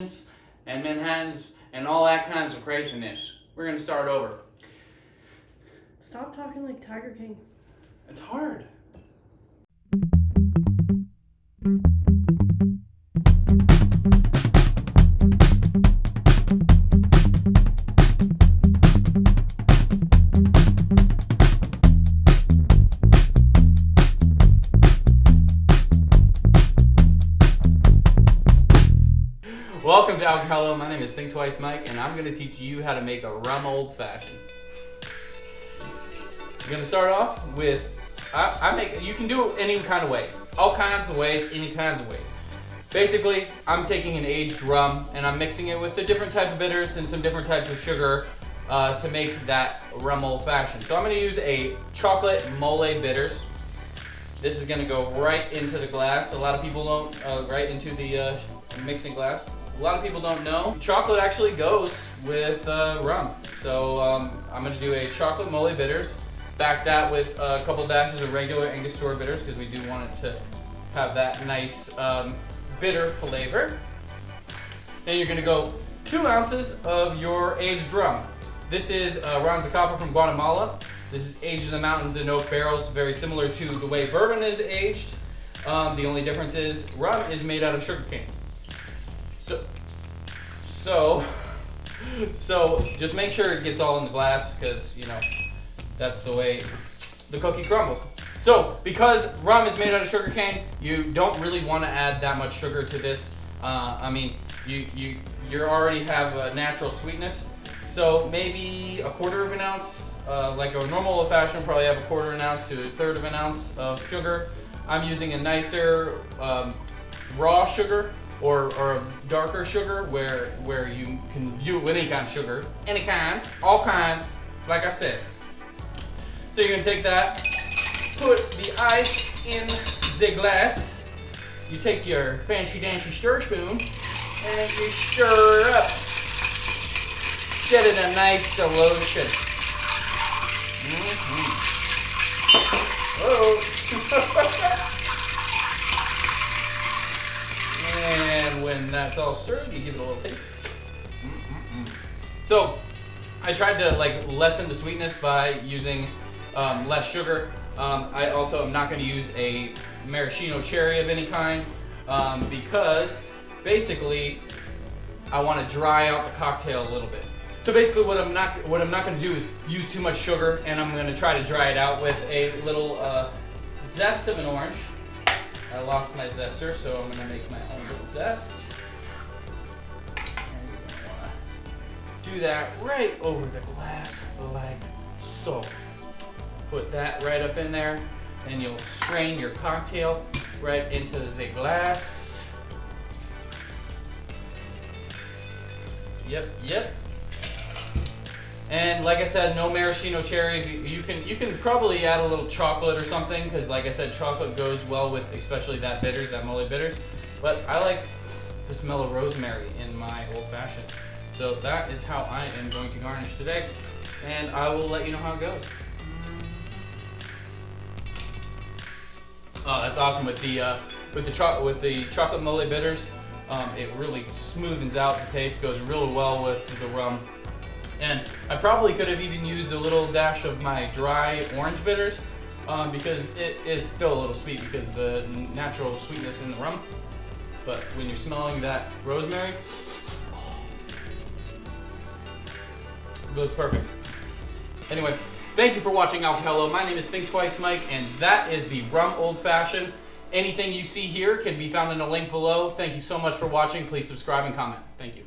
and Manhattans and all that kinds of craziness. We're gonna start over. Stop talking like Tiger King. It's hard. Welcome to Alcohello. My name is Think Twice Mike, and I'm going to teach you how to make a rum old fashioned. You're going to start off with, you can do it any kind of ways. All kinds of ways, any kinds of ways. Basically, I'm taking an aged rum, and I'm mixing it with a different type of bitters and some different types of sugar to make that rum old fashioned. So I'm going to use a chocolate mole bitters. This is going to go right into the glass. A lot of people don't, right into the mixing glass. A lot of people don't know. Chocolate actually goes with rum. So I'm going to do a chocolate mole bitters. Back that with a couple dashes of regular Angostura bitters because we do want it to have that nice bitter flavor. Then you're going to go 2 ounces of your aged rum. This is Ron Zacapa from Guatemala. This is aged in the mountains in oak barrels, very similar to the way bourbon is aged. The only difference is rum is made out of sugarcane. So just make sure it gets all in the glass because, you know, that's the way the cookie crumbles. So because rum is made out of sugarcane, you don't really want to add that much sugar to this. I mean, you already have a natural sweetness. So maybe a 1/4 of an ounce, like a normal old fashioned probably have a 1/4 of an ounce to a 1/3 of an ounce of sugar. I'm using a nicer raw sugar. Or a darker sugar where you can use any kind of sugar. Any kinds, all kinds, like I said. So you're gonna take that, put the ice in the glass. You take your fancy dancy stir spoon and you stir up. Get it a nice solution. Oh. And when that's all stirred, you give it a little taste. So I tried to lessen the sweetness by using less sugar. I also am not going to use a maraschino cherry of any kind because basically I want to dry out the cocktail a little bit. So basically what I'm not going to do is use too much sugar, and I'm going to try to dry it out with a little zest of an orange. I lost my zester, so I'm going to make my own little zest. And you're going to want to do that right over the glass like so. Put that right up in there, and you'll strain your cocktail right into the glass. Yep. And like I said, no maraschino cherry. You can probably add a little chocolate or something because, like I said, chocolate goes well with especially that bitters, that mole bitters. But I like the smell of rosemary in my old fashions. So that is how I am going to garnish today, and I will let you know how it goes. Oh, that's awesome with the chocolate mole bitters. It really smoothens out the taste. Goes really well with the rum. And I probably could have even used a little dash of my dry orange bitters because it is still a little sweet because of the natural sweetness in the rum. But when you're smelling that rosemary, it goes perfect. Anyway, thank you for watching Alcohello. My name is Think Twice Mike, and that is the rum old fashioned. Anything you see here can be found in a link below. Thank you so much for watching. Please subscribe and comment. Thank you.